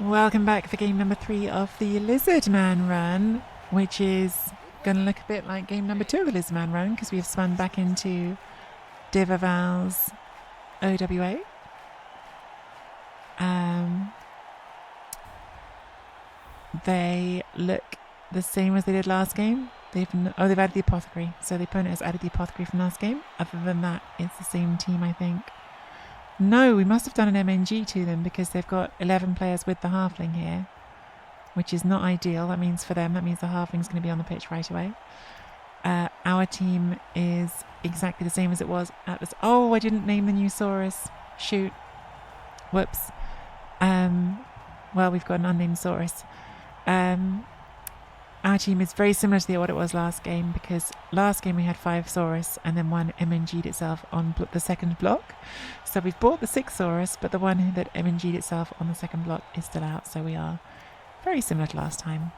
Welcome back for game number 3 of the Lizardman run, which is going to look a bit like game number 2 of the Lizardman run because we've spun back into Divaval's OWA. They look the same as they did last game. They've added the apothecary, so the opponent has added the apothecary from last game. Other than that, it's the same team, I think. No, we must have done an MNG to them because they've got 11 players with the halfling here, which is not ideal. That means for them, that means the halfling's going to be on the pitch right away. Our team is exactly the same as it was at this. Oh, I didn't name the new saurus. Shoot. Whoops. Well, we've got an unnamed saurus. Our team is very similar to what it was last game because last game we had 5 saurus and then one MNG'd itself on the second block. So we've bought the 6 saurus, but the one that MNG'd itself on the second block is still out. So we are very similar to last time.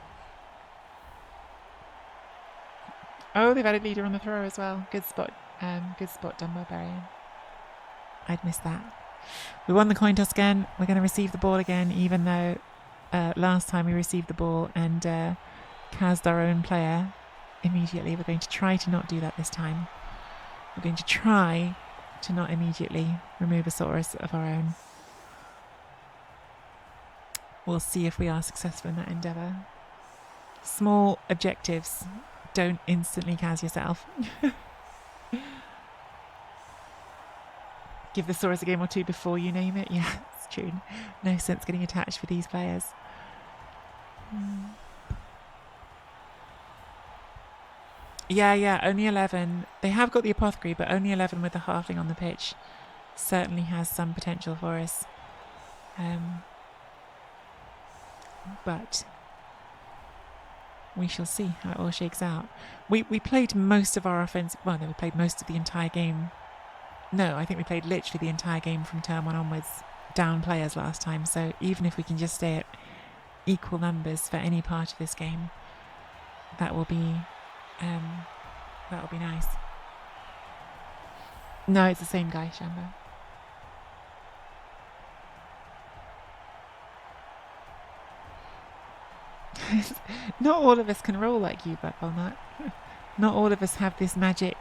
Oh, they've added leader on the throw as well. Good spot done, Barbarian. I'd missed that. We won the coin toss again. We're going to receive the ball again, even though last time we received the ball and cast our own player immediately. We're going to try to not do that this time. We're going to try to not immediately remove a saurus of our own. We'll see if we are successful in that endeavour. Small objectives. Don't instantly cast yourself. Give the saurus a game or two before you name it. Yeah, it's true. No sense getting attached with these players. Yeah, only 11. They have got the apothecary, but only 11 with the halfling on the pitch. Certainly has some potential for us. But we shall see how it all shakes out. We played most of our offense. Well, no, we played most of the entire game. No, I think we played literally the entire game from turn 1 onwards, down players last time. So even if we can just stay at equal numbers for any part of this game, that will be nice. No, it's the same guy, Shambo. Not all of us can roll like you, but Walnut. Not all of us have this magic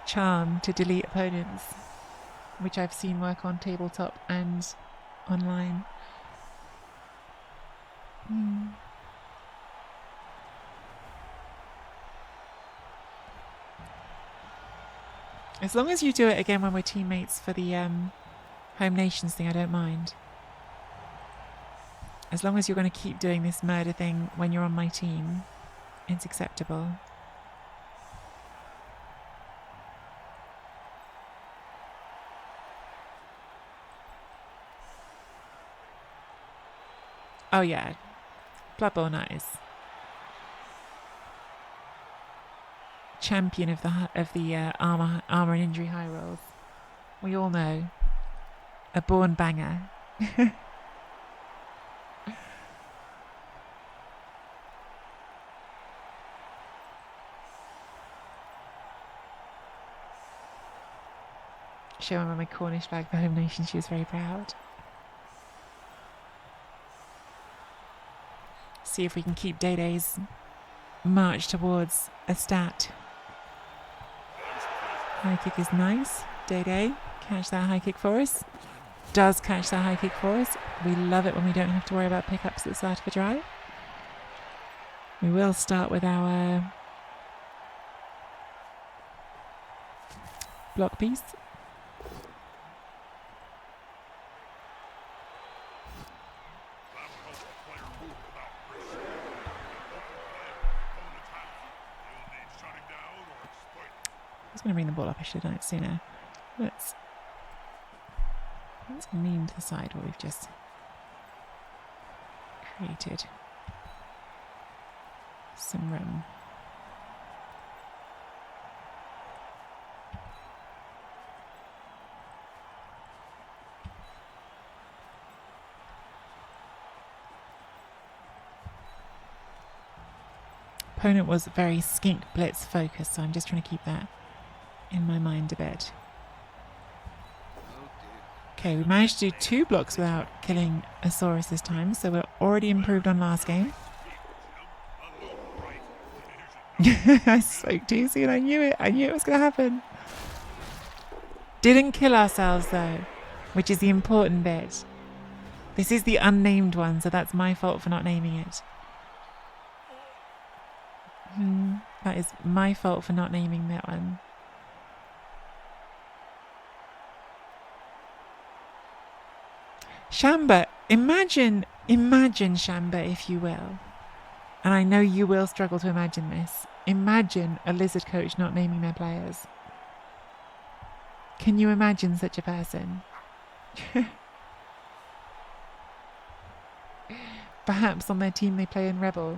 charm to delete opponents, which I've seen work on tabletop and online. As long as you do it again when we're teammates for the Home Nations thing, I don't mind. As long as you're going to keep doing this murder thing when you're on my team, it's acceptable. Oh yeah, Bloodborne is champion of the armor and injury high rolls. We all know, a born banger. Showing her my Cornish flag for Home Nation, she was very proud. See if we can keep Day-Day's march towards a stat. High kick is nice. Day-Day, catch that high kick for us. Does catch that high kick for us. We love it when we don't have to worry about pickups at the start of a drive. We will start with our block piece. I was going to bring the ball up. I should have done it sooner. Let's lean to the side what we've just created some room. Opponent was very skink blitz focused, so I'm just trying to keep that in my mind a bit. Okay, we managed to do 2 blocks without killing a saurus this time, so we're already improved on last game. I spoke too soon. I knew it. I knew it was going to happen. Didn't kill ourselves though, which is the important bit. This is the unnamed one, so that's my fault for not naming it. That is my fault for not naming that one. Shamba, imagine Shamba, if you will. And I know you will struggle to imagine this. Imagine a lizard coach not naming their players. Can you imagine such a person? Perhaps on their team they play in Rebel.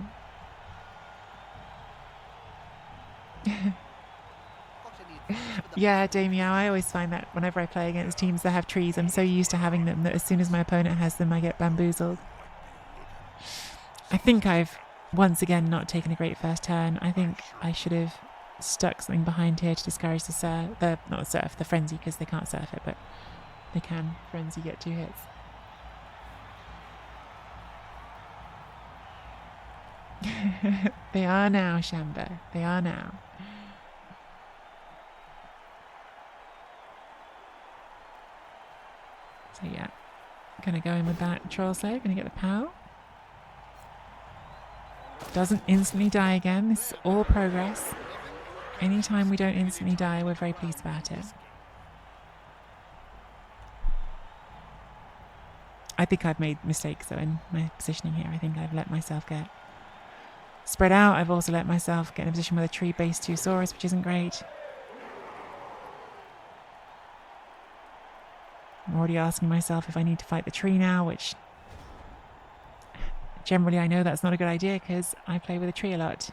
Yeah, Damien, I always find that whenever I play against teams that have trees, I'm so used to having them that as soon as my opponent has them, I get bamboozled. I think I've once again not taken a great first turn. I think I should have stuck something behind here to discourage the frenzy, because they can't surf it, but they can frenzy get 2 hits. They are now, Shamba. They are now. So yeah, gonna go in with that troll slayer, gonna get the POW. Doesn't instantly die again. This is all progress. Anytime we don't instantly die, we're very pleased about it. I think I've made mistakes though in my positioning here. I think I've let myself get spread out. I've also let myself get in a position with a tree-based 2 saurus, which isn't great. I'm already asking myself if I need to fight the tree now, which generally I know that's not a good idea because I play with a tree a lot.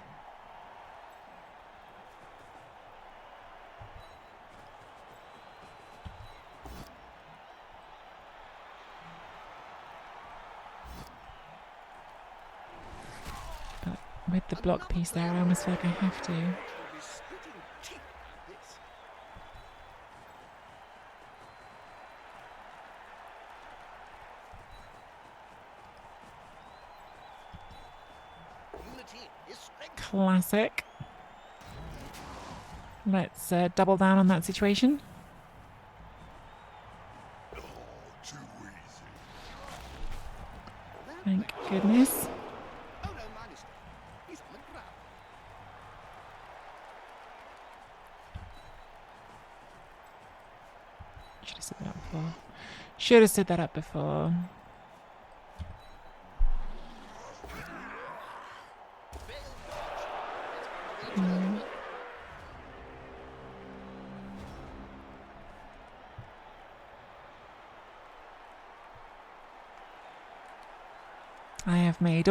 But with the block piece there, I almost feel like I have to. Classic. Let's double down on that situation. Thank goodness. Should have stood that up before. Should have stood that up before. I have made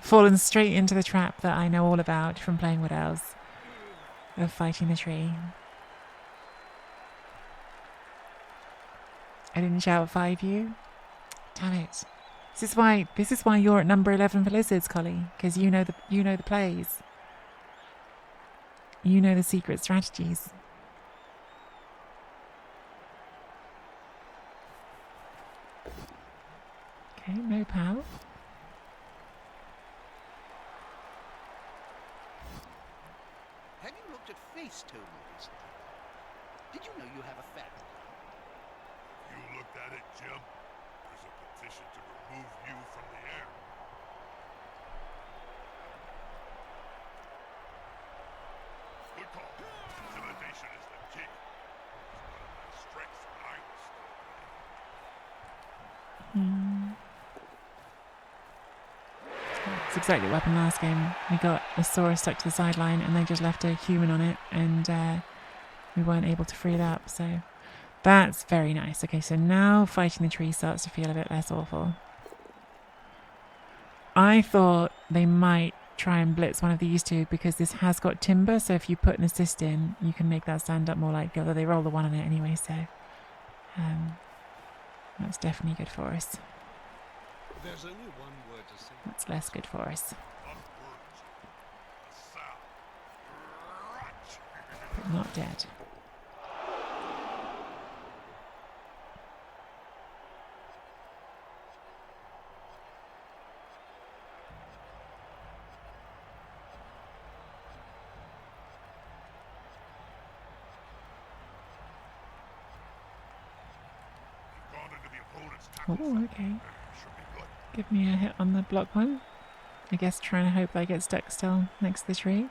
fallen straight into the trap that I know all about from playing Wood Elves, of fighting the tree. I didn't shout 5 you. Damn it. This is why you're at number 11 for lizards, Collie, because you know the plays. You know the secret strategies. Okay, no POW. Have you looked at face tone recently? Did you know you have a family? You looked at it, Jim? There's a petition to remove you from the air. Good call. Intimidation is the key. It's one of my strengths when I was still playing. It's exactly what happened last game. We got a saurus stuck to the sideline and they just left a human on it, and we weren't able to free it up, so that's very nice. Okay, so now fighting the tree starts to feel a bit less awful. I thought they might try and blitz one of these two because this has got timber, so if you put an assist in, you can make that stand up more likely, although they roll the 1 on it anyway, so that's definitely good for us. There's only one word to say. That's less good for us. But not dead. Oh, okay. Should be good. Give me a hit on the block one. I guess trying to hope I get stuck still next to the tree.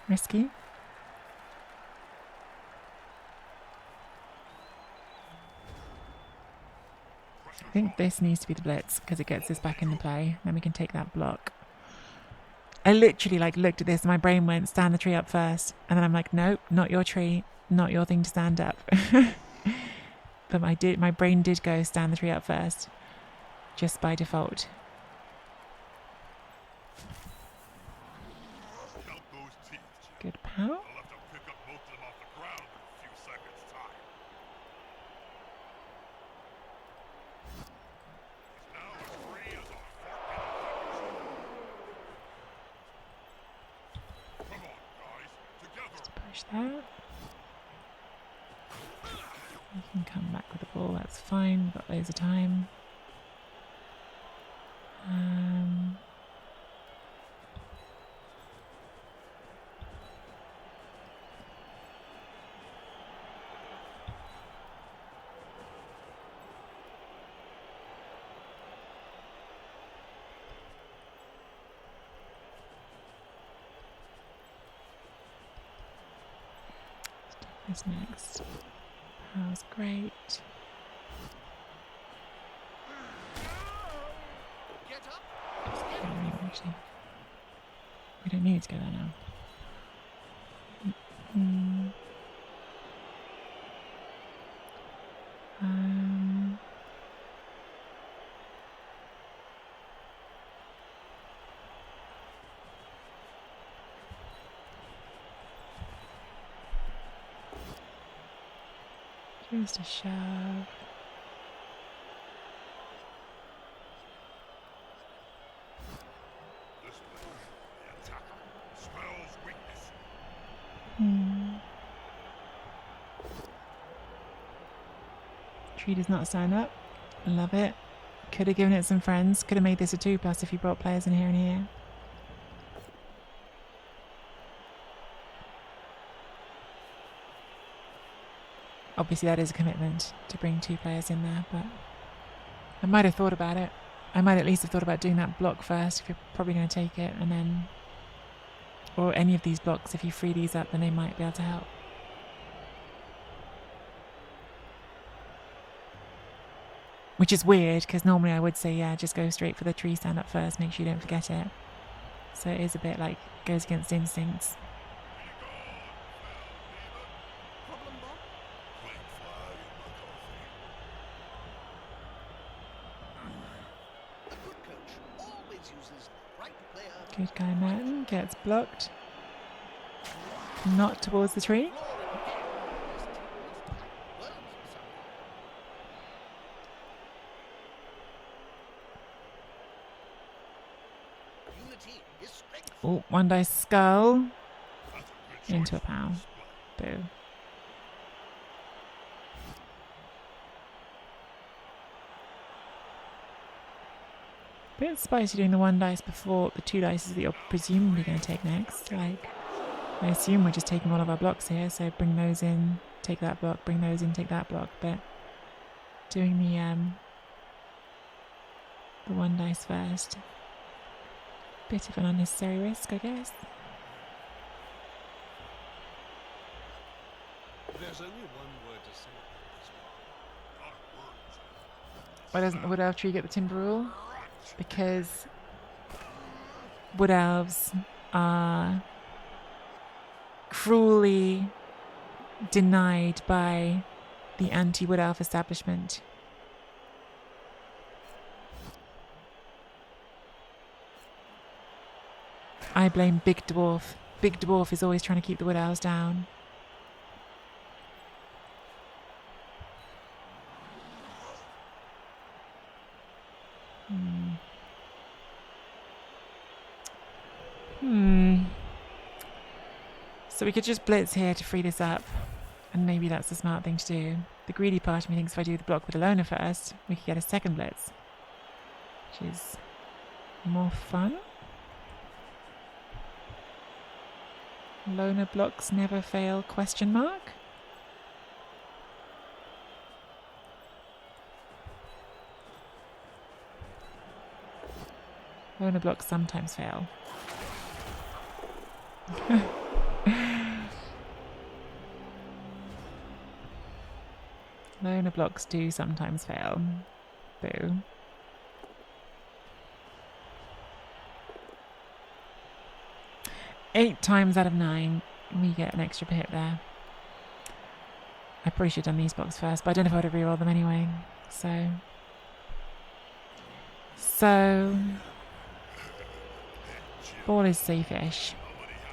Risky. I think this needs to be the blitz because it gets us back into play. Then we can take that block. I literally looked at this and my brain went, stand the tree up first. And then I'm like, nope, not your tree, not your thing to stand up. But my brain did go stand the tree up first, just by default. Count those teeth, Jim. Good pow. I'll have to pick up most of them off the ground in a few seconds' time. He's now as free as a fork in a Come on, guys. Together. Push that. You can come back with the ball, that's fine. We've got loads of time. What's next? That was great. Get up. Just get away, actually. We don't need to go there now. Just a shove. This way. The attacker smells weakness. Tree does not stand up. Love it. Could have given it some friends. Could have made this a 2+ if you brought players in here and here. Obviously that is a commitment to bring 2 players in there, but I might have thought about it. I might at least have thought about doing that block first if you're probably going to take it, and then, or any of these blocks, if you free these up then they might be able to help. Which is weird because normally I would say, yeah, just go straight for the tree stand up first, make sure you don't forget it. So it is a bit like, goes against instincts. Problem, Bob? Plain fly in my coffee. A good coach always uses the right player. Good guy Martin gets blocked. Not towards the tree. Oh, 1 dice skull. Into a pow. Boo. Bit spicy doing the 1 dice before the 2 dice that you're presumably going to take next. Like, I assume we're just taking all of our blocks here, so bring those in, take that block, bring those in, take that block. But doing the 1 dice first. Bit of an unnecessary risk, I guess. There's only one word to say about this one. Not words. Why doesn't the Wood Elf tree get the timber rule? Because Wood Elves are cruelly denied by the anti-Wood Elf establishment. I blame Big Dwarf. Big Dwarf is always trying to keep the Wood Elves down. So we could just blitz here to free this up. And maybe that's the smart thing to do. The greedy part of me thinks if I do the block with Alona first, we could get a second blitz. Which is more fun. Loner blocks never fail, question mark? Loner blocks sometimes fail. Loner blocks do sometimes fail. Boo. Eight times out of 9, we get an extra hit there. I probably should have done these blocks first, but I don't know if I would have rerolled them anyway. So ball is safe-ish,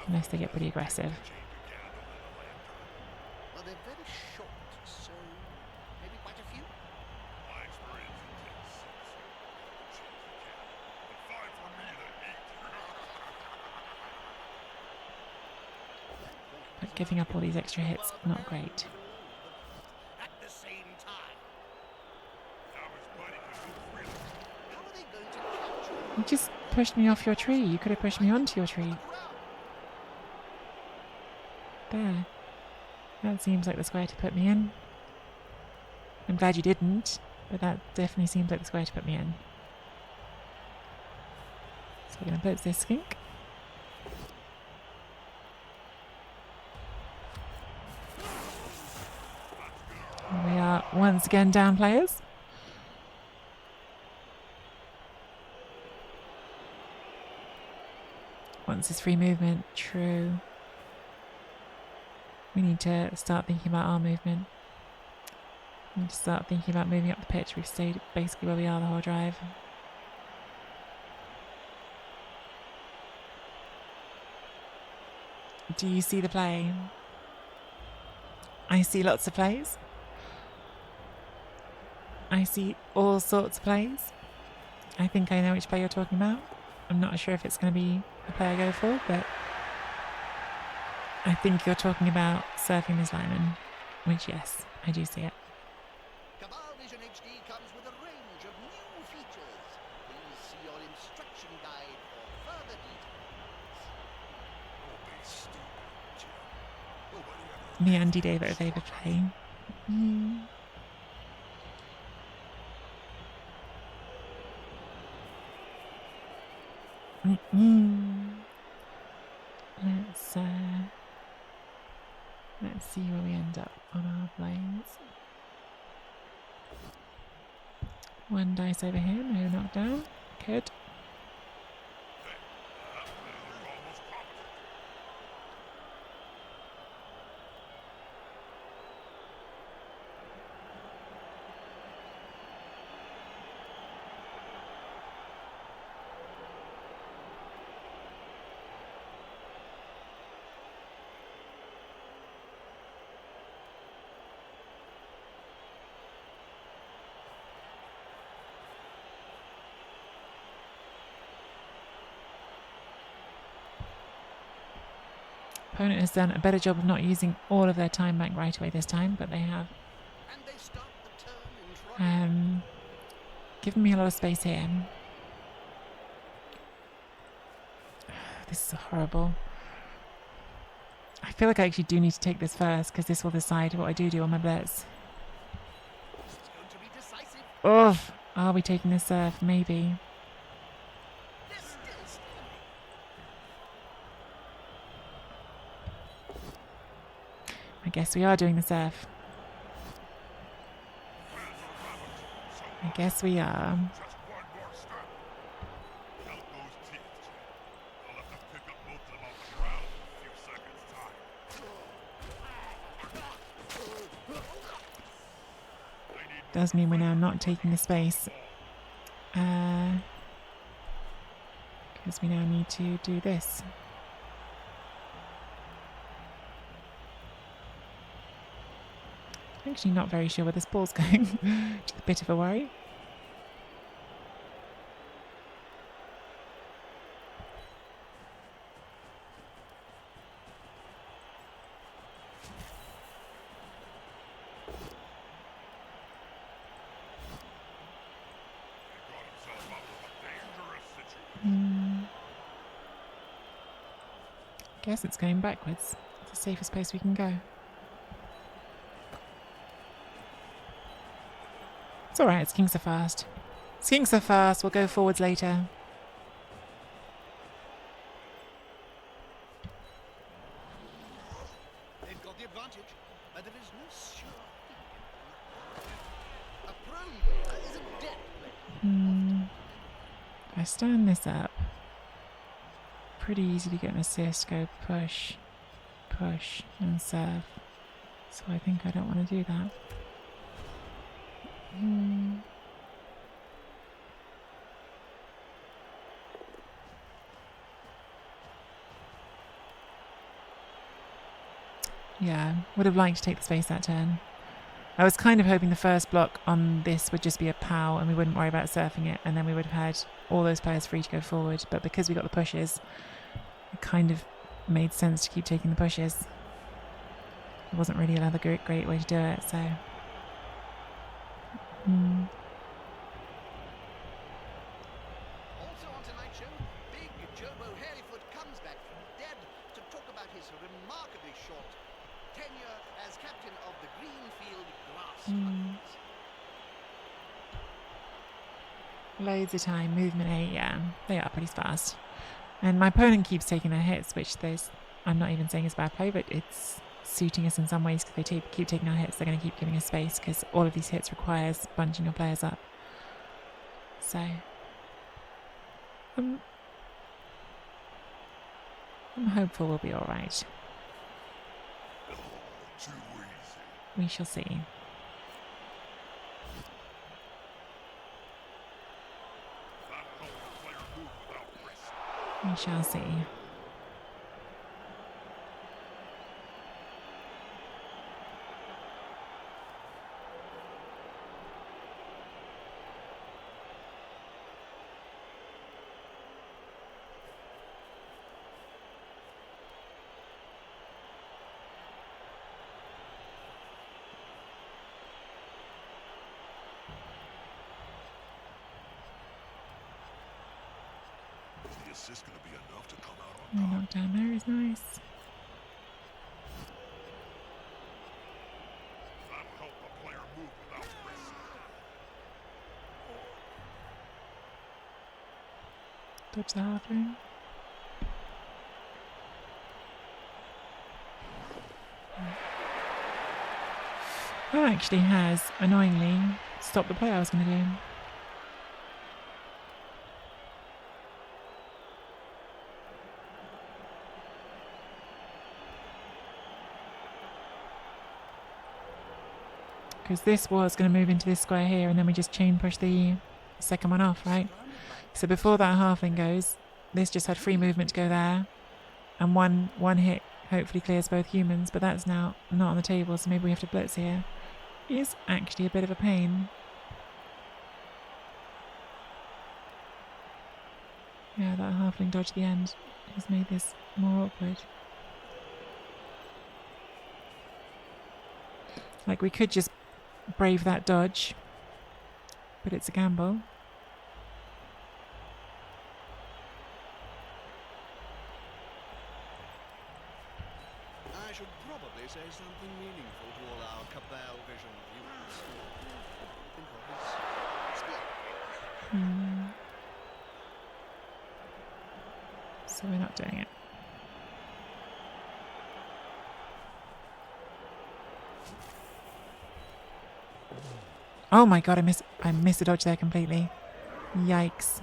unless they get pretty aggressive. Well, they're very short, so maybe quite a few. My experience takes 6. But 5 for me, then 8. But giving up all these extra hits, not great. At the same time, Average buddy can move freely. how are they going to capture You just pushed me off your tree. You could have pushed me onto your tree. There. That seems like the square to put me in. I'm glad you didn't, but that definitely seems like the square to put me in. So we're going to blitz this skink. We are once again down players. Once is free movement, true. We need to start thinking about our movement. We need to start thinking about moving up the pitch. We've stayed basically where we are the whole drive. Do you see the play? I see lots of plays. I see all sorts of plays. I think I know which play you're talking about. I'm not sure if it's going to be the play I go for, but I think you're talking about surfing this lineman, which, yes, I do see it. Cabal Vision HD comes with a range of new features. Please see your instruction guide for further details. Don't be stupid, Jim. Nobody ever. The Andy David play. Let's see where we end up on our plays. One dice over here, no knockdown. Good. Almost competent. Opponent has done a better job of not using all of their time bank right away this time, but they have And they start the turn in triumph. given me a lot of space here. This is horrible. I feel like I actually do need to take this first because this will decide what I do on my blitz. This is going to be decisive. Oh, are we taking this serve? Maybe. They're still standing. I guess we are doing the serve. I guess we are. Just one more step. Count those teeth, Jim. I'll have to pick up both of them off the ground in a few seconds' time. Does mean we're now not taking the space. Because we now need to do this. Actually not very sure where this ball's going. Just a bit of a worry. He got himself up with a dangerous situation. Guess it's going backwards. It's the safest place we can go. It's alright, skinks are fast. Skinks are fast, we'll go forwards later. I stand this up. Pretty easy to get an assist, go push, push, and serve. So I think I don't want to do that. Yeah, would have liked to take the space that turn. I was kind of hoping the first block on this would just be a POW and we wouldn't worry about surfing it, and then we would have had all those players free to go forward. But because we got the pushes, it kind of made sense to keep taking the pushes. It wasn't really another great way to do it, so... Also on tonight's show, Big Jobo Hairyfoot comes back from the dead to talk about his remarkably short tenure as captain of the Greenfield Grass Hunters. Loads of time, movement 8, yeah. They are pretty fast. And my opponent keeps taking their hits, which I'm not even saying is bad play, but it's suiting us in some ways because they keep taking our hits. They're going to keep giving us space because all of these hits requires bunching your players up. So... I'm hopeful we'll be alright. Too easy. We shall see. That helped the player move without risk. We shall see. Is the assist going to be enough to come out The on top? knockdown there is nice. That'll help the player move without risk. Dodge the halfling. That actually has, annoyingly, stopped the play I was going to do. Because this was going to move into this square here, and then we just chain push the second one off, right? So before that halfling goes, this just had free movement to go there, and one hit hopefully clears both humans, but that's now not on the table, so maybe we have to blitz here. It is actually a bit of a pain. Yeah, that halfling dodge at the end has made this more awkward. Like, we could just brave that dodge, but it's a gamble. I should probably say something meaningful to all our Cabal Vision viewers. Think of his split. So we're not doing it. Oh my god, I missed a dodge there completely. Yikes.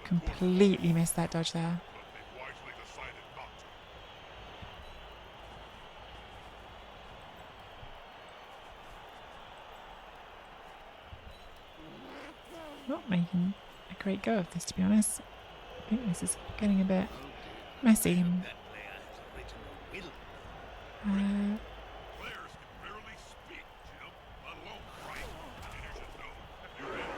Completely missed that dodge there. But they wisely decided not to. Not making a great go of this, to be honest. I think this is getting a bit Oh dear. messy. That player has original will. Players can barely speak, Jim, let alone write. And you should know if you're in.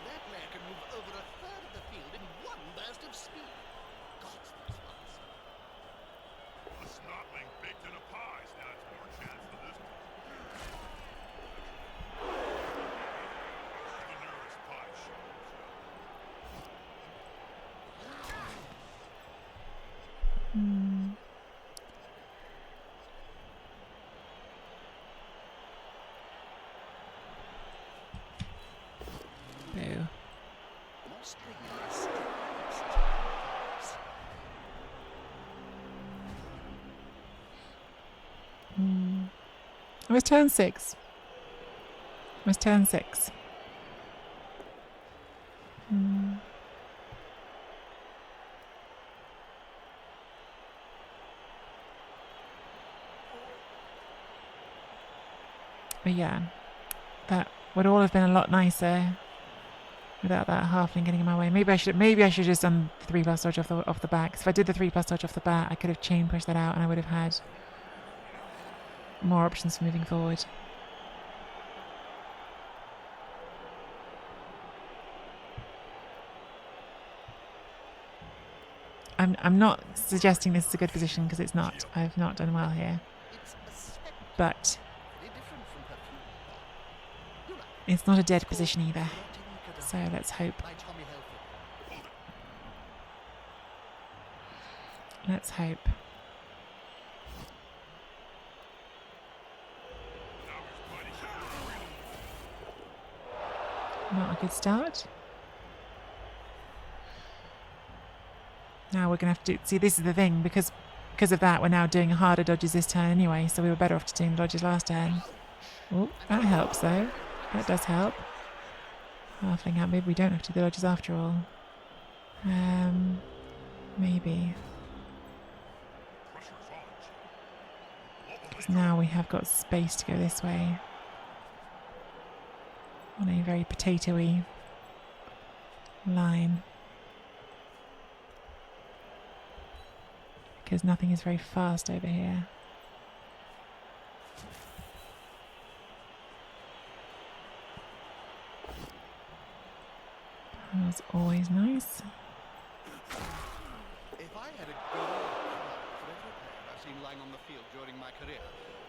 That player can move over a third of the field in one burst of speed. Gods, those ones. A snotling baked in a pie stands more chance than this one. The nearest pie shop. It was turn 6. It was turn 6. But yeah, that would all have been a lot nicer without that halfling getting in my way. Maybe I should just done the 3+ dodge off the bat. 'Cause if I did the 3+ dodge off the bat, I could have chain pushed that out, and I would have had more options for moving forward. I'm not suggesting this is a good position, because it's not. I've not done well here. It's a spectacle, But very different from perfume. You're right. it's not a dead position either. Not in So Kadar let's hope. by Tommy Helfer. Let's hope. Not a good start. Now we're going to have to see, this is the thing, because of that we're now doing harder dodges this turn anyway, so we were better off to doing the dodges last turn. Oh, that helps though. That does help. Halfling out, maybe we don't have to do the dodges after all. Maybe. Because now we have got space to go this way. On a very potato-y line. Because nothing is very fast over here. That was always nice. If I had a gold for every player I've seen lying on the field during my career,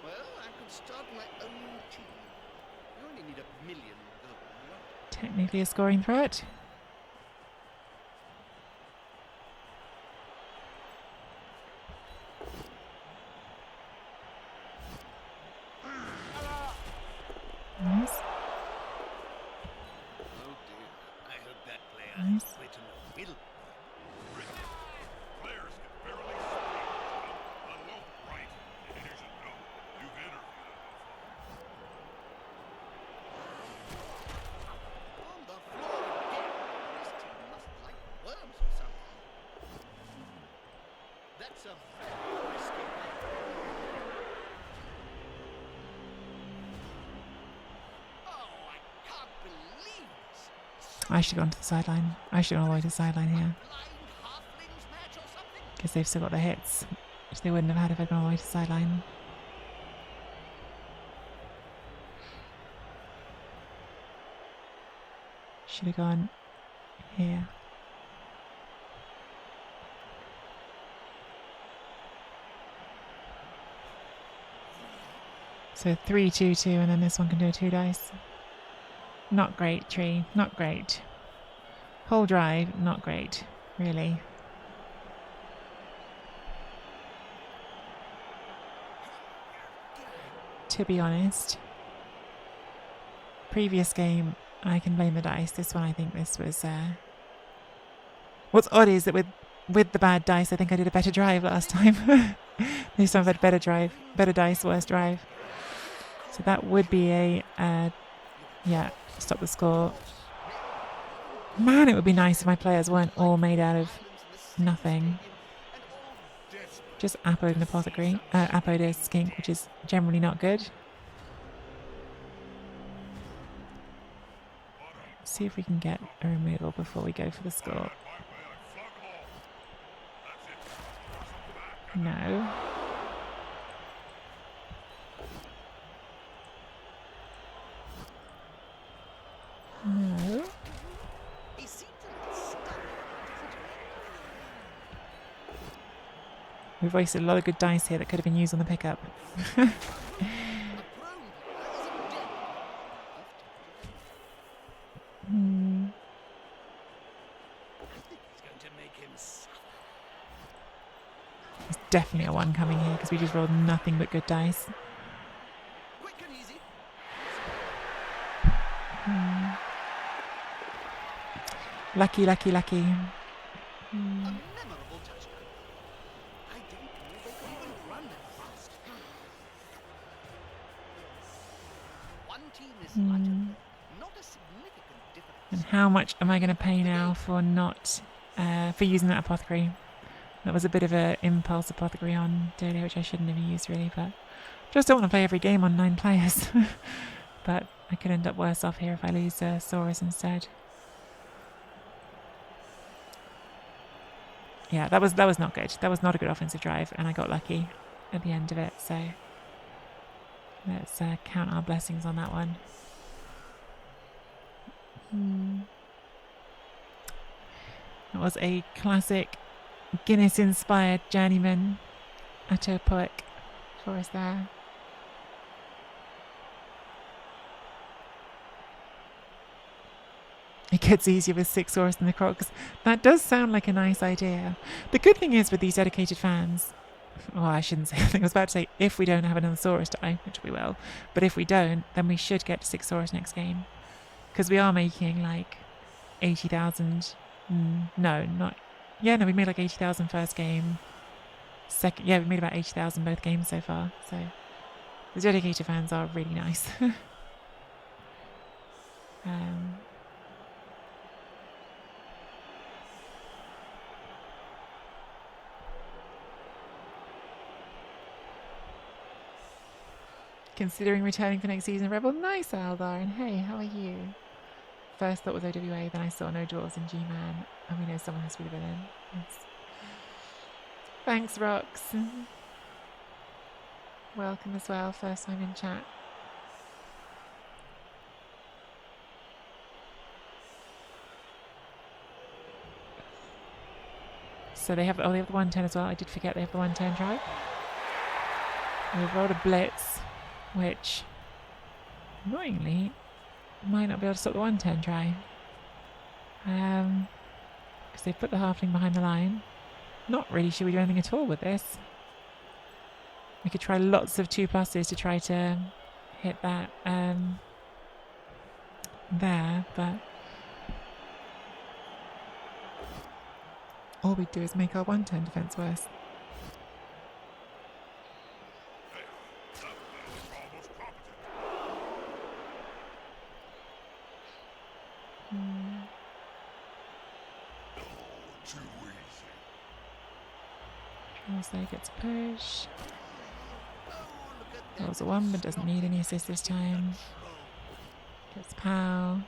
well, I could start my own team. You only need 1,000,000 gold. Technically a scoring threat. Nice. Oh dear. I hope that player Nice. quit in the middle. Players can barely speak, let alone write. And you should know, you've interviewed On the floor again. This team must like worms or something. That's a very risky play. Oh, I can't believe this. I should have gone to the sideline. I should have gone all the way to the sideline here. Blind halflings match or something? Because they've still got the hits, which they wouldn't have had if I'd gone all the way to the sideline. Should have gone here. So 3, 2, 2, and then this one can do a 2 dice. Not great, tree. Not great. Whole drive, not great, really. To be honest, previous game, I can blame the dice. This one, I think this was... What's odd is that with the bad dice, I think I did a better drive last time. This time I've had better drive, better dice, worse drive. So that would be a... yeah, stop the score. Man, it would be nice if my players weren't all made out of nothing. Just Apoed and Apothecary. Apoed is Skink, which is generally not good. See if we can get a removal before we go for the score. No. No. He seems a little stuck, doesn't We've wasted a lot of good dice here that could have been used on the pickup. he? A prone player isn't dead. I think he's going to make him suffer. There's definitely a 1 coming here because we just rolled nothing but good dice. Quick and easy. Lucky, lucky, lucky. A memorable touchdown. I didn't know they could even run that fast. team is lighter, though. Not a significant difference. And how much am I going to pay now for not for using that apothecary? That was a bit of an impulse apothecary on Delia, which I shouldn't have used really, but just don't want to play every game on 9 players. But I could end up worse off here if I lose Saurus instead. Yeah, that was not good. That was not a good offensive drive, and I got lucky at the end of it. So let's count our blessings on that one. That was a classic Guinness-inspired journeyman Atopoic for us there. It gets easier with 6 Saurus than the Crocs. That does sound like a nice idea. The good thing is with these dedicated fans, well, I shouldn't say anything. I was about to say if we don't have another Saurus die, which we will, but if we don't, then we should get to 6 Saurus next game. Because we are making like 80,000. No, not. Yeah, no, we made like 80,000 first game. Second, yeah, we made about 80,000 both games so far. So the dedicated fans are really nice. Considering returning for next season, Rebel. Nice, Aldar. And hey, how are you? First thought was OWA, then I saw no draws in G-Man. And we know someone has to be the villain. Yes. Thanks, Rox. Welcome as well, first time in chat. So they have the 110 as well. I did forget they have the 110 try. We've rolled a blitz, which annoyingly might not be able to stop the 110 try. Because they've put the halfling behind the line. Not really sure we do anything at all with this. We could try lots of 2+s to try to hit that there, but all we'd do is make our 110 defense worse. There gets a push. Rolls a 1 but doesn't need any assist this time. Gets POW.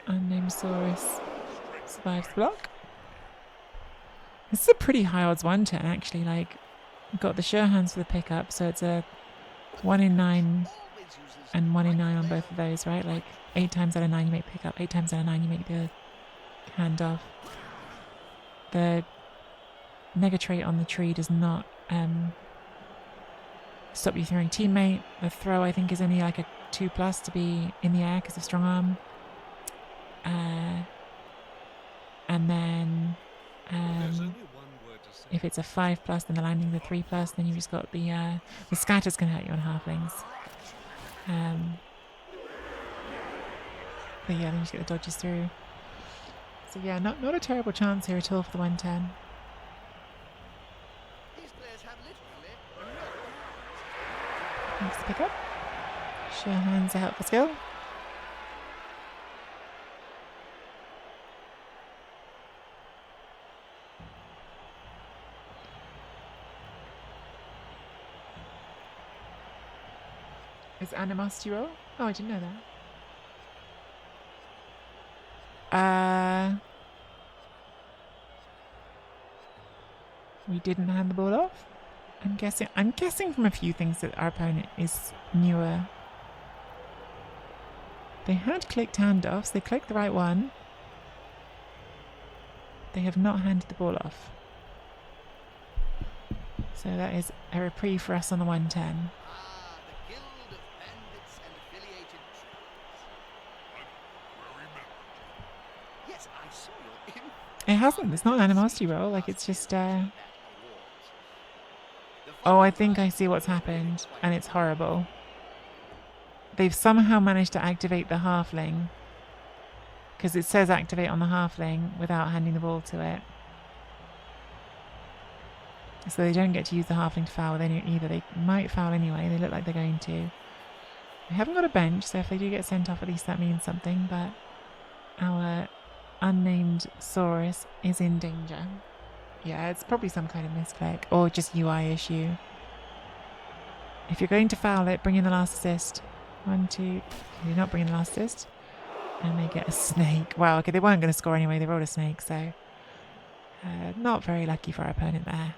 Unnamed Saurus survives the block. This is a pretty high odds 110 actually. Like, got the sure hands for the pickup, so it's a 1 in 9 and 1 in 9 on both of those, right? Like 8 times out of 9 you make pickup, 8 times out of 9 you make the hand off. The nega trait on the tree does not stop you throwing teammate. The throw I think is only like a 2+ to be in the air because of strong arm. And then if it's a 5+, then the landing's a 3+, then you've just got the scatters can hurt you on halflings. But yeah, then you just get the dodges through. So yeah, not a terrible chance here at all for the 110. These players have literally Next pick up. Sure hands a helpful skill. Is animosity roll? Oh, I didn't know that. We didn't hand the ball off. I'm guessing from a few things that our opponent is newer. They had clicked handoffs. They clicked the right one. They have not handed the ball off. So that is a reprieve for us on the 110. the Guild of Bandits and Affiliated Trades. Yes, I saw your It hasn't. It's not an animosity roll. Like, it's just oh, I think I see what's happened, and it's horrible. They've somehow managed to activate the halfling, because it says activate on the halfling without handing the ball to it. So they don't get to use the halfling to foul either. They might foul anyway. They look like they're going to. We haven't got a bench, so if they do get sent off, at least that means something. But our unnamed saurus is in danger. Yeah, it's probably some kind of misclick or just UI issue. If you're going to foul it, bring in the last assist. 1, 2. You're not bringing the last assist. And they get a snake. Wow, okay, they weren't going to score anyway. They rolled a snake, so not very lucky for our opponent there.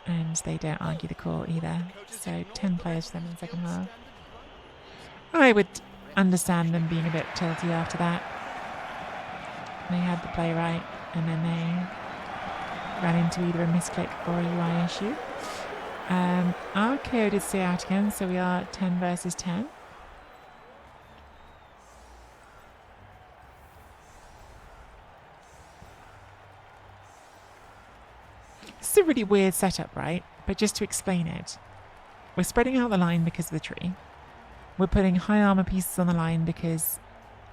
And they don't argue the call either. So 10 players for them in the second half. I would understand them being a bit tilty after that. They had the play right, and then they ran into either a misclick or a UI issue. Our KO did stay out again, so we are 10 versus 10. This is a really weird setup, right? But just to explain it, we're spreading out the line because of the tree. We're putting high armor pieces on the line because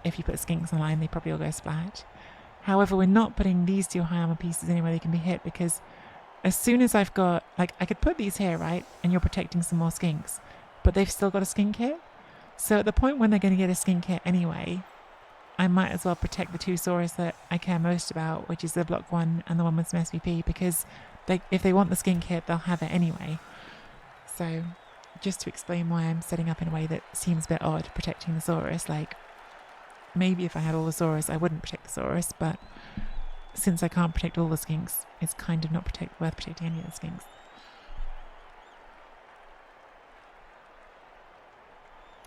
if you put skinks on the line, they probably all go splat. However, we're not putting these 2 high armor pieces anywhere they can be hit because as soon as I've got, like, I could put these here, right? And you're protecting some more skinks, but they've still got a skink hit. So at the point when they're going to get a skink hit anyway, I might as well protect the 2 saurus that I care most about, which is the block 1 and the one with some SVP, because if they want the skink hit, they'll have it anyway. So just to explain why I'm setting up in a way that seems a bit odd, protecting the saurus, like maybe if I had all the saurus, I wouldn't protect the saurus, but since I can't protect all the skinks, it's kind of not worth protecting any of the skinks.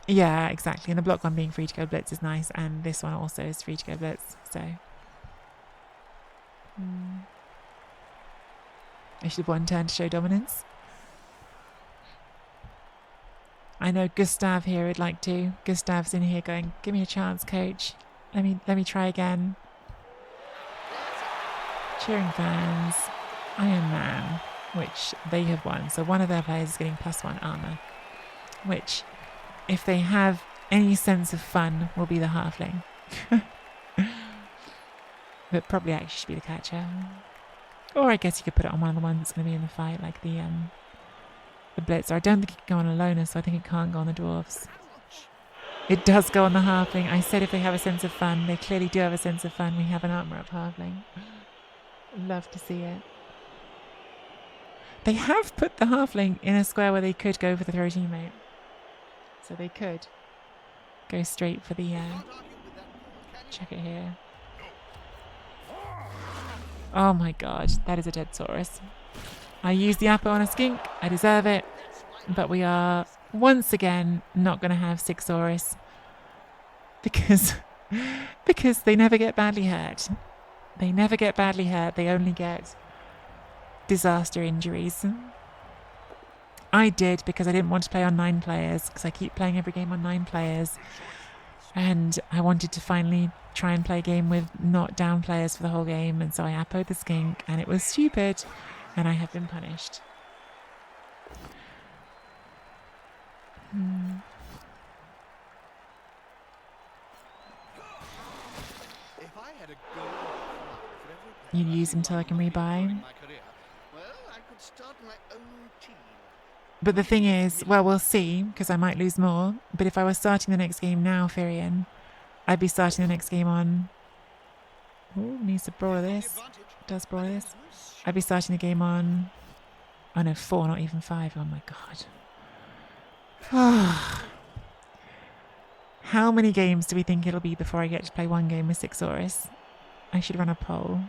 Yeah, exactly. And the block 1 being free to go blitz is nice, and this one also is free to go blitz, so I should have 1 turn to show dominance. I know Gustav here would like to. Gustav's in here going, give me a chance, coach. Let me try again. Cheering fans. Iron Man, which they have won. So one of their players is getting +1 armor, which, if they have any sense of fun, will be the halfling. But probably actually should be the catcher. Or I guess you could put it on one of the ones that's going to be in the fight, like the blitzer. I don't think it can go on a loner, so I think it can't go on the dwarves. It does go on the halfling. I said if they have a sense of fun. They clearly do have a sense of fun. We have an armor up halfling. Love to see it. They have put the halfling in a square where they could go for the throw teammate. So they could go straight for the... check it here. Oh my god, that is a dead saurus. I used the apple on a skink. I deserve it. But we are once again not going to have 6 saurus. Because they never get badly hurt. They never get badly hurt. They only get disaster injuries. I did because I didn't want to play on 9 players, because I keep playing every game on 9 players. And I wanted to finally try and play a game with not down players for the whole game. And so I appoed the skink, and it was stupid. And I have been punished. You use until I can rebuy. But the thing is, well, we'll see, because I might lose more. But if I was starting the next game now, Firion, I'd be starting the next game on... Oh, needs to brawler this. Does brawler this. I'd be starting the game on... Oh no, 4, not even 5. Oh my god. How many games do we think it'll be before I get to play one game with 6 saurus? I should run a poll.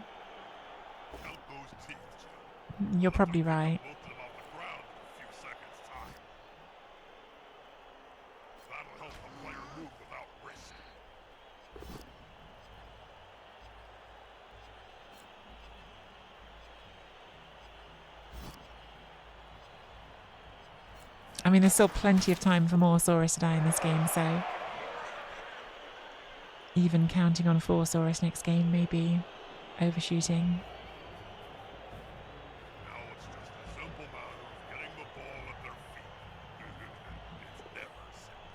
You're probably right. I mean, there's still plenty of time for more saurus to die in this game, so even counting on 4 saurus next game may be overshooting. Now it's just a simple matter of getting the ball at their feet. It's never simple.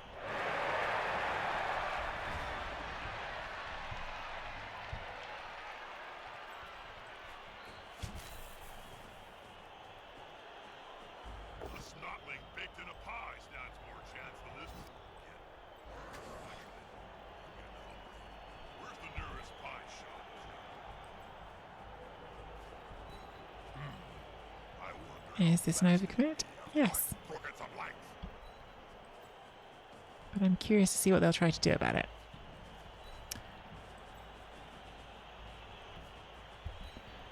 Is this an overcommit? Yes. Crooked some legs. But I'm curious to see what they'll try to do about it.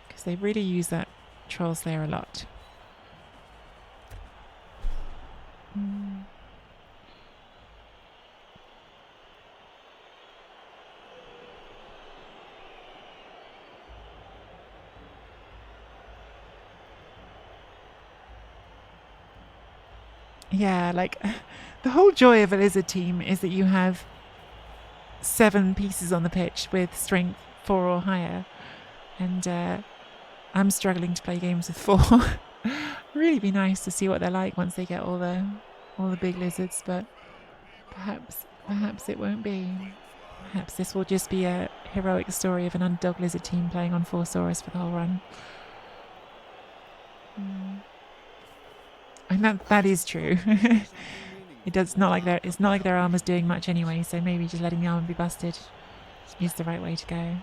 Because they really use that Troll Slayer a lot. Yeah, like the whole joy of a lizard team is that you have 7 pieces on the pitch with strength 4 or higher, and I'm struggling to play games with 4. Really be nice to see what they're like once they get all the big lizards, but perhaps it won't be. Perhaps this will just be a heroic story of an underdog lizard team playing on 4 saurus for the whole run. And that is true. It's not like their armor's doing much anyway, so maybe just letting the armor be busted is the right way to go.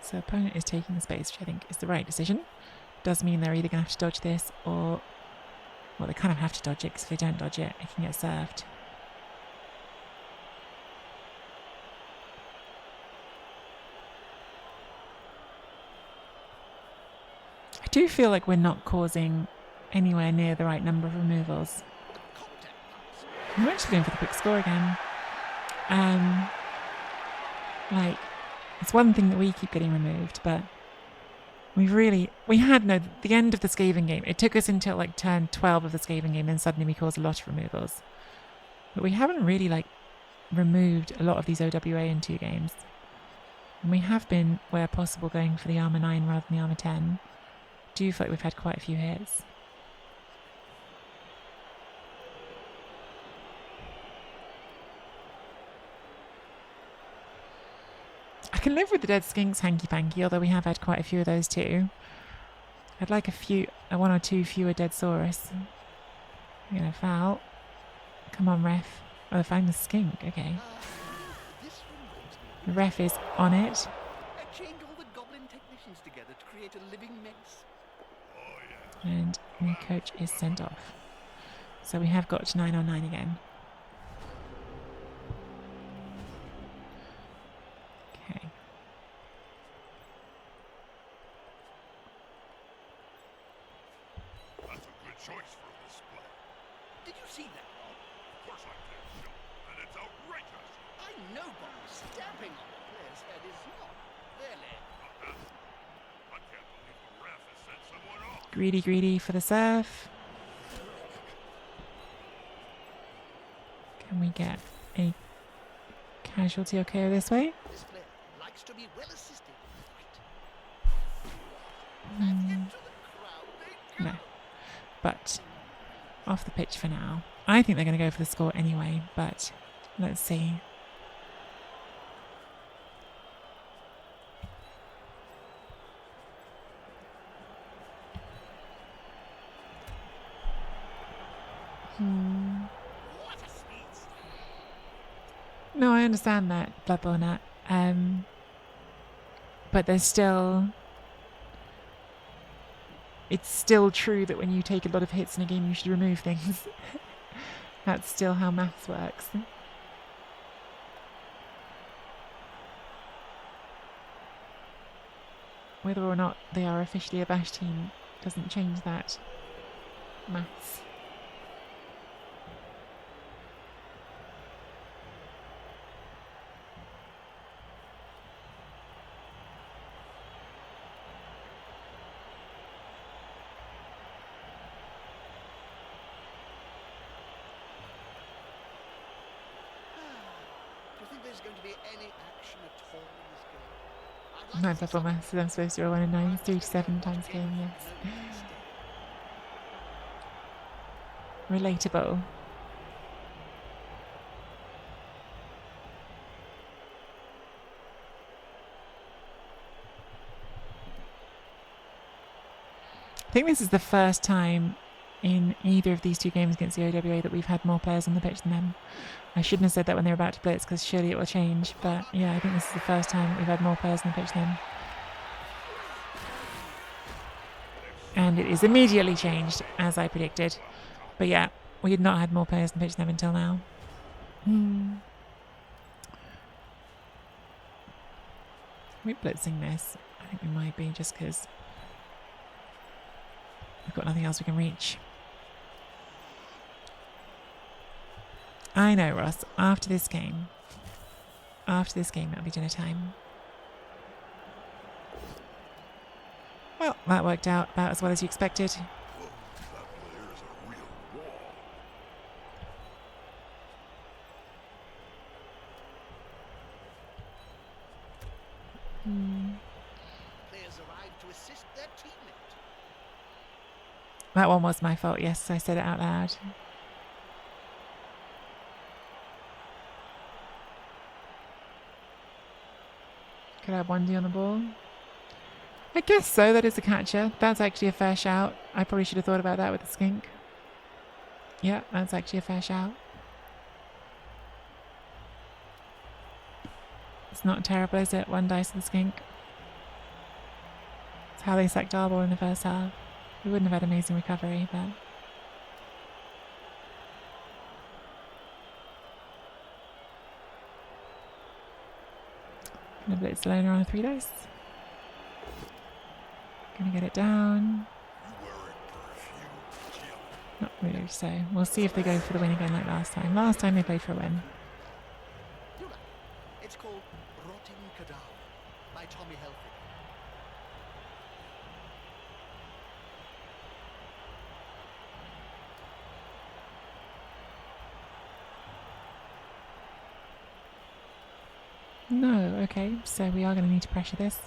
So opponent is taking the space, which I think is the right decision. Does mean they're either going to have to dodge this or... Well, they kind of have to dodge it, because if they don't dodge it, it can get served. I do feel like we're not causing anywhere near the right number of removals. I'm actually going for the quick score again. Like, it's one thing that we keep getting removed, but the end of the Skaven game. It took us until like turn 12 of the Skaven game, and suddenly we caused a lot of removals. But we haven't really removed a lot of these OWA in 2 games. And we have been, where possible, going for the armor 9 rather than the armor 10. Do you feel like we've had quite a few hits? I can live with the dead skinks hanky-panky, although we have had quite a few of those too. I'd like 1 or 2 fewer dead saurus. I'm gonna foul. Come on, ref. Oh, I found the skink. Okay. The ref is on it. I chained all the goblin technicians together to create a living mess. And the coach is sent off. So we have got 9 on 9 again. Okay. That's a good choice for a display. Did you see that, Bob? Of course I did, Joe. And it's outrageous. I know, Bob. Stamping on the player's head is not really. I can't believe the ref has sent someone off. Greedy for the serve. Can we get a casualty or KO this way? This player likes to be well assisted in the fight. And into the crowd they go. No. But off the pitch for now. I think they're going to go for the score anyway, but let's see. What a speed! No, I understand that, Bloodborne. But there's still... It's still true that when you take a lot of hits in a game, you should remove things. That's still how maths works. Whether or not they are officially a bash team doesn't change that maths. Do you think there's going to be any action at all in this game? I'd No like to see performer, so I'm supposed to roll 1 in 9, 3 to 7 times game, yes. Relatable. think this is the first time in either of these two games against the OWA that we've had more players on the pitch than them. I shouldn't have said that when they were about to blitz because surely it will change. But yeah, I think this is the first time that we've had more players on the pitch than them. And it is immediately changed, as I predicted. But yeah, we had not had more players on the pitch than them until now. Are we blitzing this? I think we might be, just because we've got nothing else we can reach. I know, Ross. After this game, it'll be dinner time. Well, that worked out about as well as you expected. Whoa, that player is a real wall. Players arrive to assist their teammate. That one was my fault. Yes, I said it out loud. Could I have 1D on the ball? I guess so. That is a catcher. That's actually a fair shout. I probably should have thought about that with the skink. Yeah, that's actually a fair shout. It's not terrible, is it? 1 dice to the skink. It's how they sacked our ball in the first half. We wouldn't have had amazing recovery, but... Gonna blitz the loner on a 3 dice. Gonna get it down. Not really, so we'll see if they go for the win again like last time. Last time they played for a win. You're right. It's called Rotting Cadaver by Tommy Hilfiger. No, okay, so we are going to need to pressure this.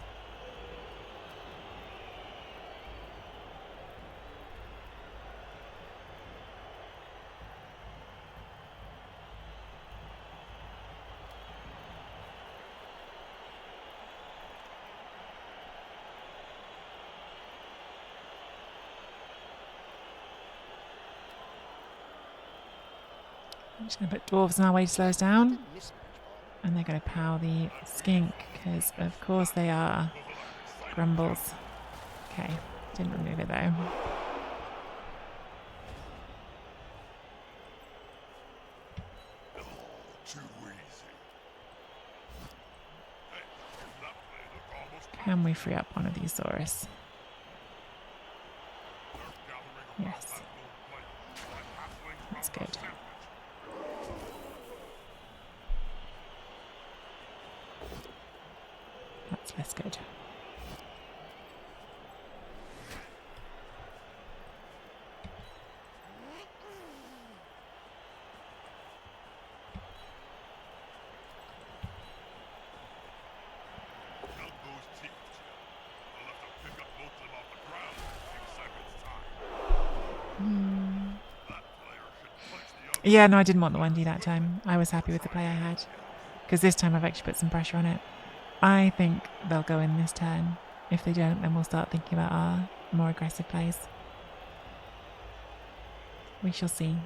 I'm just going to put dwarves in our way to slow us down. Mismatch ball. And they're going to pow the skink, because of course they are. Grumbles. Okay, didn't remove it though. Too easy. Hey, that play looked almost Can we free up one of these saurus? Yes. That's good. That's less good. Yeah, no, I didn't want the 1D that time. I was happy with the play I had. Because this time I've actually put some pressure on it. I think they'll go in this turn. If they don't, then we'll start thinking about our more aggressive plays. We shall see.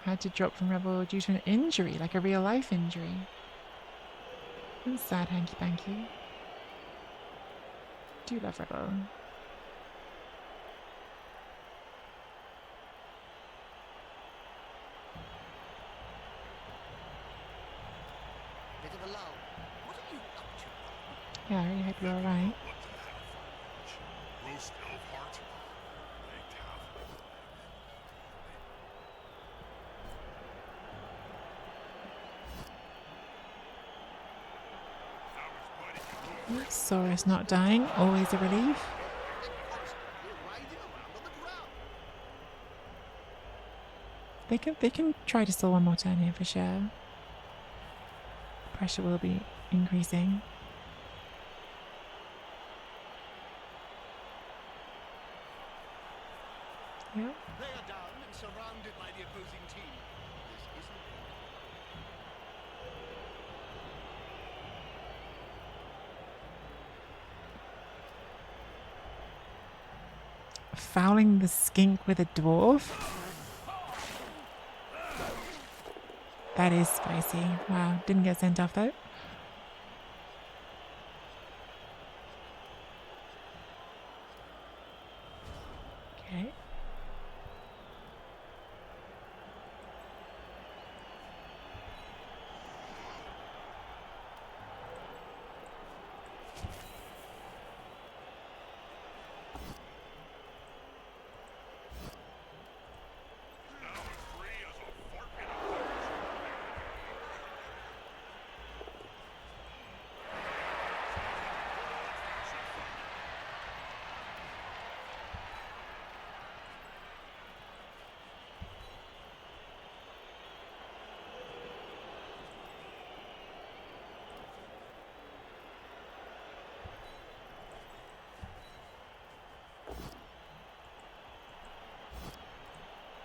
Had to drop from Rebel due to an injury, like a real life injury. That's sad, hanky panky. Do love Rebel. Bit of a lull. What are you up to? Yeah, I really hope you're alright. Roast elf heart. Baked half. Saurus not dying, always a relief. They can try to stall one more turn here for sure. Pressure will be increasing. Yeah. They are down and surrounded by the opposing team. This isn't Fouling the skink with a dwarf? That is spicy. Wow, didn't get sent off though. Okay. Now as free as a fork in a fish.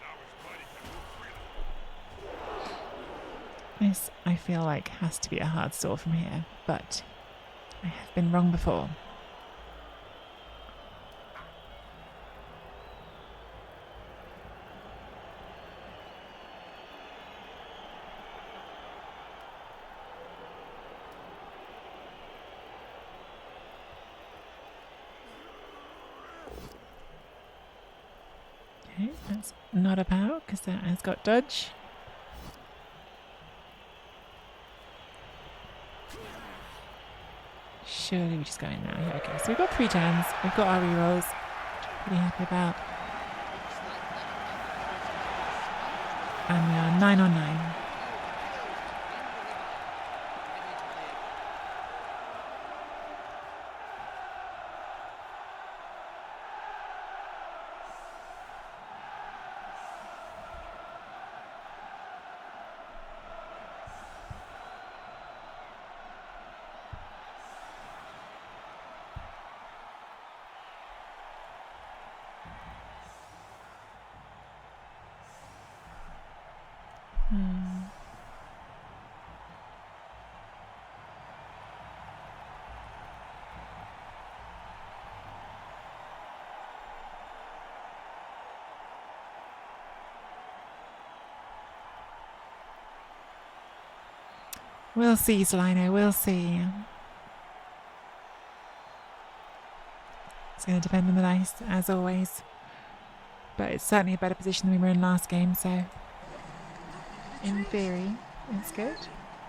Now his body can move freely. This, I feel like, has to be a hard stall from here, but I have been wrong before. Okay, that's not a power because that has got dodge. Surely we just go in now. Yeah, okay. So we've got 3 turns. We've got our rerolls. Pretty happy about. And we are 9 on 9. We'll see, Salino, we'll see. It's going to depend on the dice, as always. But it's certainly a better position than we were in last game, so in theory, it's good.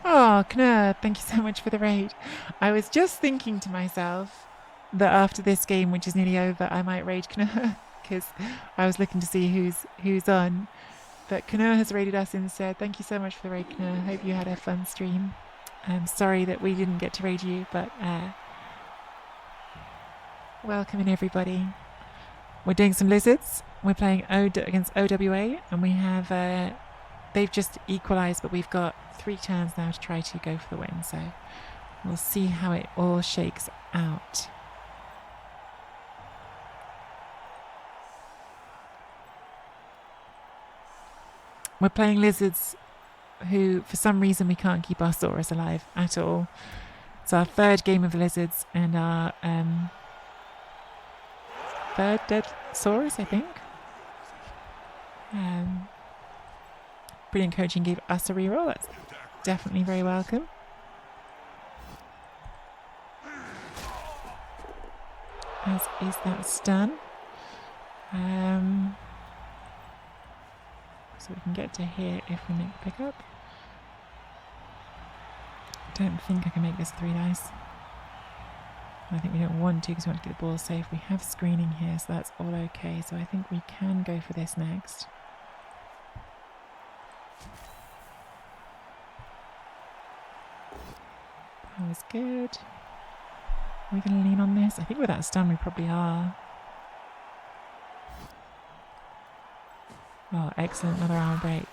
Oh, Knurr, thank you so much for the raid. I was just thinking to myself that after this game, which is nearly over, I might raid Knurr, because I was looking to see who's on. But Knurr has raided us instead. Thank you so much for the raid, Knurr. Hope you had a fun stream. I'm sorry that we didn't get to raid you, but welcome in, everybody. We're doing some lizards. We're playing against OWA, and we have they've just equalised, but we've got 3 turns now to try to go for the win. So we'll see how it all shakes out. We're playing lizards who, for some reason, we can't keep our saurus alive at all. It's our 3rd game of lizards and our 3rd dead saurus, I think. Brilliant coaching gave us a reroll. That's definitely very welcome. As is that stun. So we can get to here if we make the pickup. Don't think I can make this 3 dice. I think we don't want to because we want to get the ball safe. We have screening here, so that's all okay. So I think we can go for this next. That was good. Are we going to lean on this? I think with that stun we probably are. Oh, excellent. Another armor break.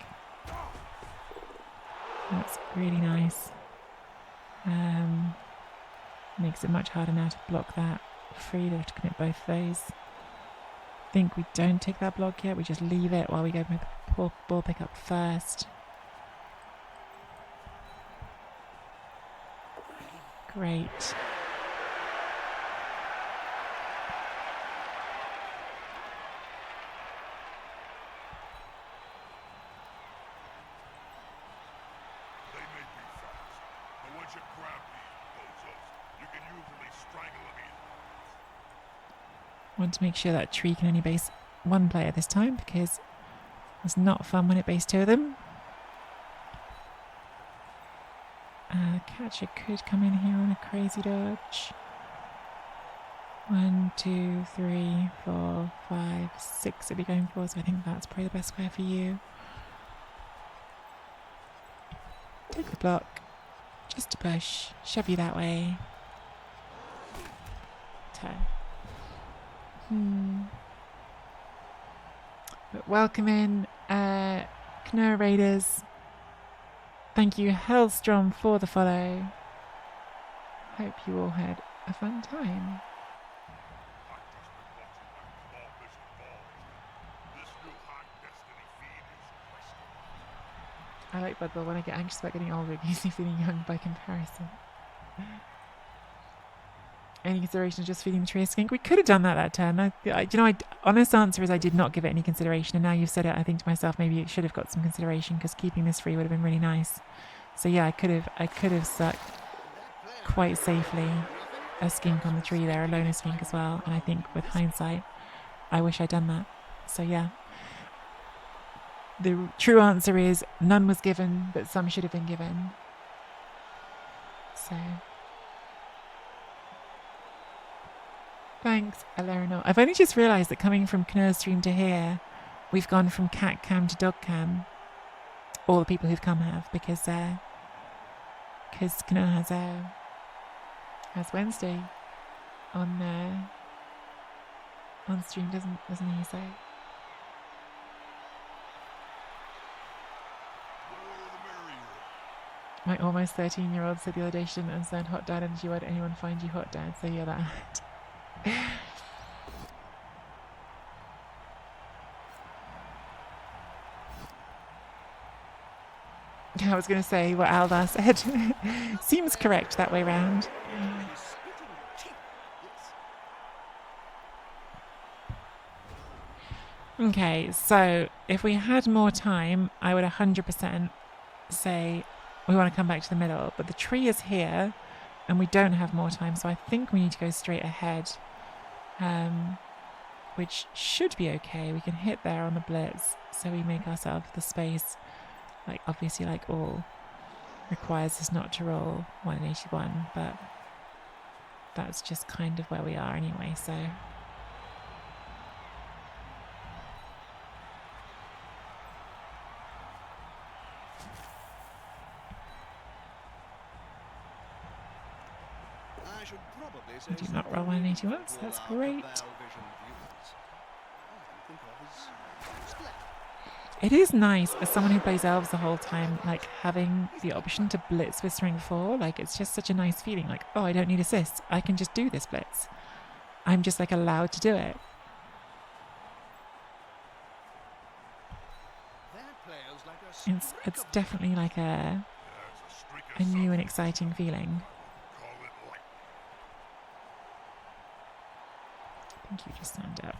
That's really nice. Makes it much harder now to block that. Free to commit both of those. think we don't take that block yet. We just leave it while we go with the ball pick up first. Great. They may be fast, but once you grab these bozos, you can usually strangle them easily. Want to make sure that tree can only base one player this time because it's not fun when it based two of them. Catcher could come in here on a crazy dodge. 1, 2, 3, 4, 5, 6 it'd be going for, so I think that's probably the best square for you. Take the block, just to push, shove you that way. Turn. But welcome in, Knurr Raiders. Thank you, Hellstrom, for the follow. Hope you all had a fun time. I like Budwell when I get anxious about getting older, it makes me feeling young by comparison. Any consideration of just feeding the tree a skink? We could have done that turn. Honest answer is I did not give it any consideration, and now you've said it, I think to myself maybe it should have got some consideration because keeping this free would have been really nice. So yeah, I could have stuck quite safely a skink on the tree there, a loner skink as well, and I think with hindsight, I wish I'd done that. So yeah. The true answer is none was given, but some should have been given. So... Thanks, Eleanor. I've only just realised that coming from Knurr's stream to here, we've gone from cat cam to dog cam. All the people who've come have, because Knurr has Wednesday on stream, doesn't he? So my almost 13-year-old said the other day she didn't understand hot dad energy. Why did anyone find you hot dad? So yeah, that. I was going to say what Aldar said. Seems correct that way round. Okay, so if we had more time, I would 100% say we want to come back to the middle, but the tree is here and we don't have more time, so I think we need to go straight ahead, which should be okay. We can hit there on the blitz, so we make ourselves the space. Like, obviously, like all requires us not to roll 181, but that's just kind of where we are anyway, so... We do not roll 181, so that's great. It is nice, as someone who plays elves the whole time, like having the option to blitz with strength 4. Like, it's just such a nice feeling. Like, oh, I don't need assists. I can just do this blitz. I'm just like allowed to do it. It's definitely like a new and exciting feeling. I think you just stand up.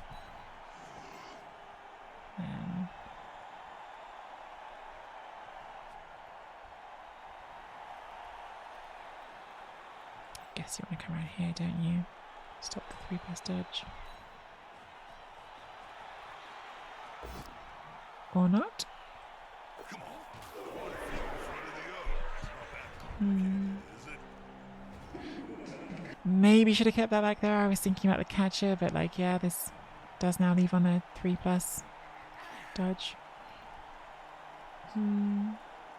Guess you want to come around here, don't you? Stop the 3+ dodge. Or not? Maybe should have kept that back there. I was thinking about the catcher, but like, yeah, this does now leave on a 3+ dodge.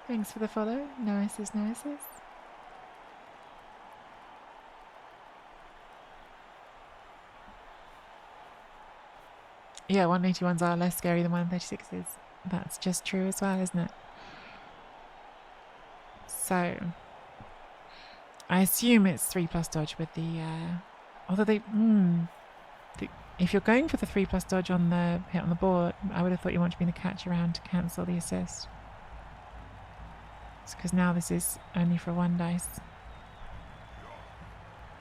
Thanks for the follow. Nices. Yeah, 181s are less scary than 136s. That's just true as well, isn't it? So, I assume it's 3+ dodge with the, although If you're going for the 3+ dodge on the hit on the ball, I would have thought you want to be in the catch around to cancel the assist. It's because now this is only for 1 dice. I've got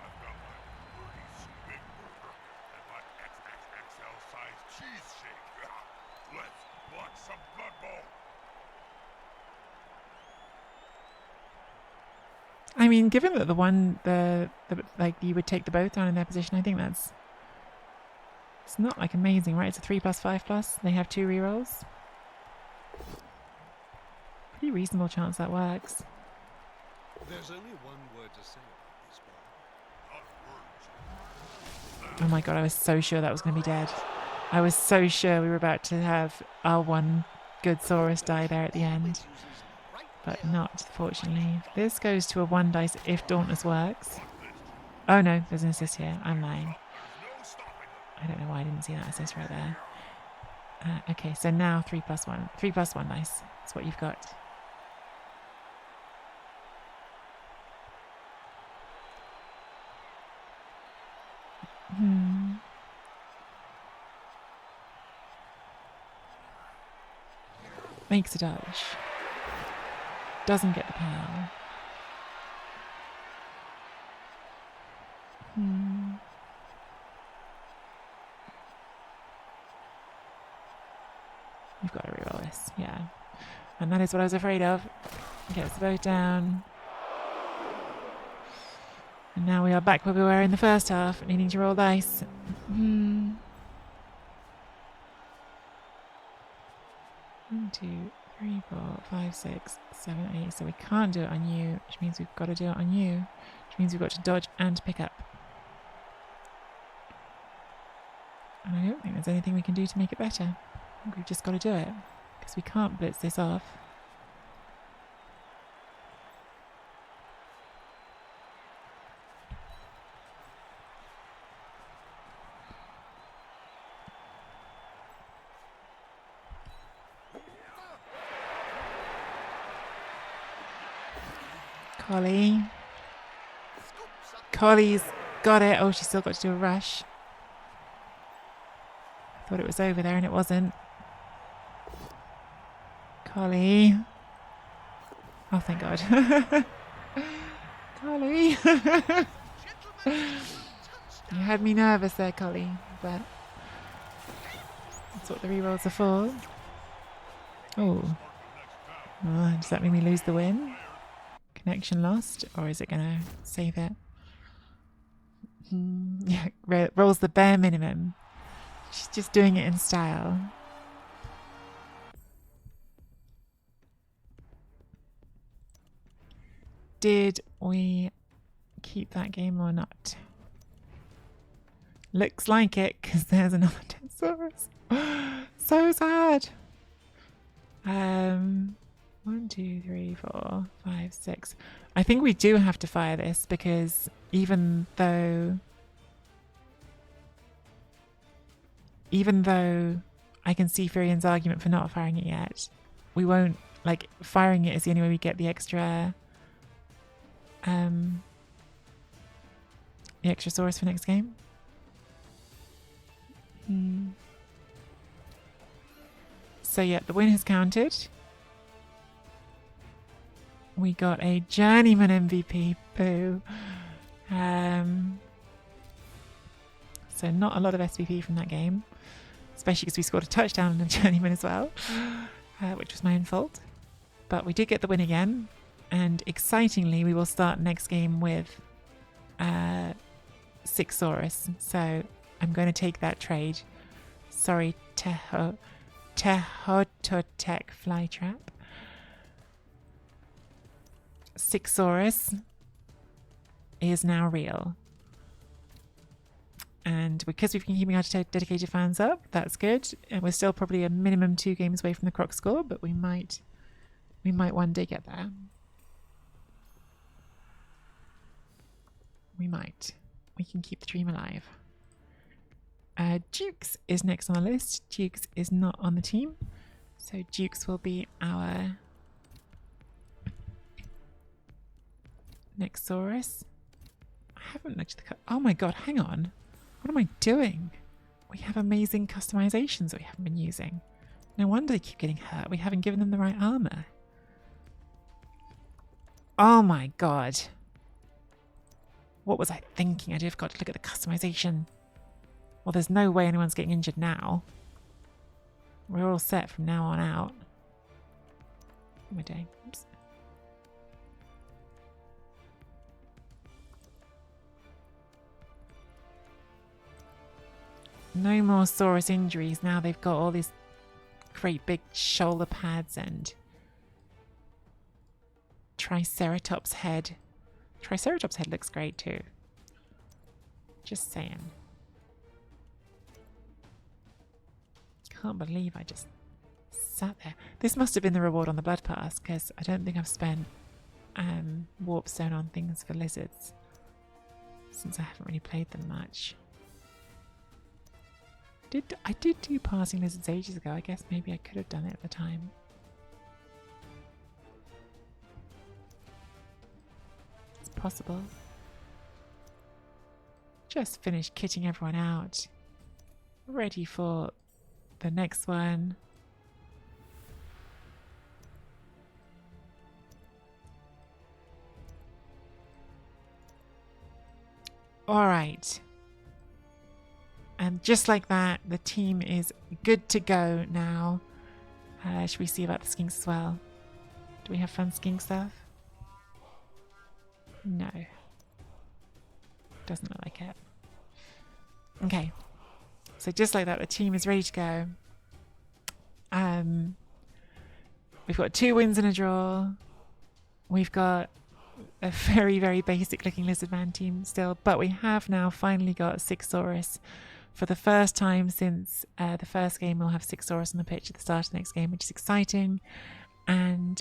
my pretty big burger and my XXXL size cheese shake. Let's watch some Blood Bowl. I mean, given that the like you would take the both down in their position, I think it's not like amazing, right? It's a 3+, 5+. They have 2 rerolls. Pretty reasonable chance that works. There's only one word to say about this one. Not words. Oh my god, I was so sure that was going to be dead. I was so sure we were about to have our one good Saurus die there at the end. But not, fortunately. This goes to a 1 dice if Dauntless works. Oh no, there's an assist here. I'm lying. I don't know why I didn't see that assist right there. Okay, so now 3+1. 3+1 dice. That's what you've got. Makes a dodge. Doesn't get the power. You've got to reroll this, yeah. And that is what I was afraid of. Gets the boat down. And now we are back where we were in the first half, needing to roll dice. 1, 2, 3, 4, 5, 6, 7, 8. So we can't do it on you, which means we've got to do it on you, which means we've got to dodge and pick up. And I don't think there's anything we can do to make it better. I think we've just got to do it, because we can't blitz this off. Collie. Collie's got it. Oh, she's still got to do a rush. I thought it was over there and it wasn't. Collie. Oh, thank God. Collie. You had me nervous there, Collie, but that's what the rerolls are for. Oh. Does that mean we lose the win? Connection lost, or is it going to save it? Yeah, rolls the bare minimum. She's just doing it in style. Did we keep that game or not? Looks like it, because there's another dinosaurs. So sad. 1, 2, 3, 4, 5, 6. I think we do have to fire this, because even though I can see Furian's argument for not firing it yet, we won't, like, firing it is the only way we get the extra Saurus for next game. So yeah, the win has counted. We got a journeyman MVP. Boo. So not a lot of SVP from that game, especially because we scored a touchdown and a journeyman as well, which was my own fault. But we did get the win again, and excitingly, we will start next game with 6 Saurus. So I'm going to take that trade. Sorry, Tehototech Flytrap. 6 Saurus is now real. And because we've been keeping our dedicated fans up, that's good. And we're still probably a minimum 2 games away from the Croc score, but we might one day get there. We might. We can keep the dream alive. Dukes is next on the list. Dukes is not on the team, so Dukes will be our next Saurus. I haven't looked at the oh my god, hang on. What am I doing? We have amazing customizations that we haven't been using. No wonder they keep getting hurt. We haven't given them the right armor. Oh my god. What was I thinking? I did forgot to look at the customization. Well, there's no way anyone's getting injured now. We're all set from now on out. What am I doing? Oops. No more saurus injuries. Now they've got all these great big shoulder pads and Triceratops head. Triceratops head looks great too. Just saying. Can't believe I just sat there. This must have been the reward on the blood pass because I don't think I've spent warp stone on things for lizards since I haven't really played them much. I did do passing lizards ages ago. I guess maybe I could have done it at the time. It's possible. Just finished kitting everyone out. Ready for the next one. All right. And just like that, the team is good to go now. Should we see about the skinks as well? Do we have fun skink stuff? No. Doesn't look like it. Okay. So just like that, the team is ready to go. We've got 2 wins and a draw. We've got a very, very basic looking lizardman team still, but we have now finally got 6 saurus. For the first time since the first game, we'll have 6 saurus on the pitch at the start of the next game, which is exciting. And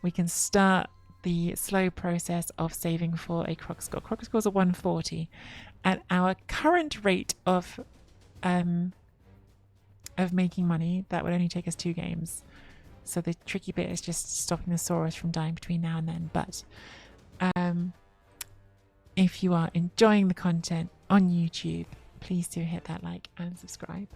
we can start the slow process of saving for a croc score. Croc scores are 140. At our current rate of making money, that would only take us 2 games. So the tricky bit is just stopping the saurus from dying between now and then. But if you are enjoying the content on YouTube, please do hit that like and subscribe.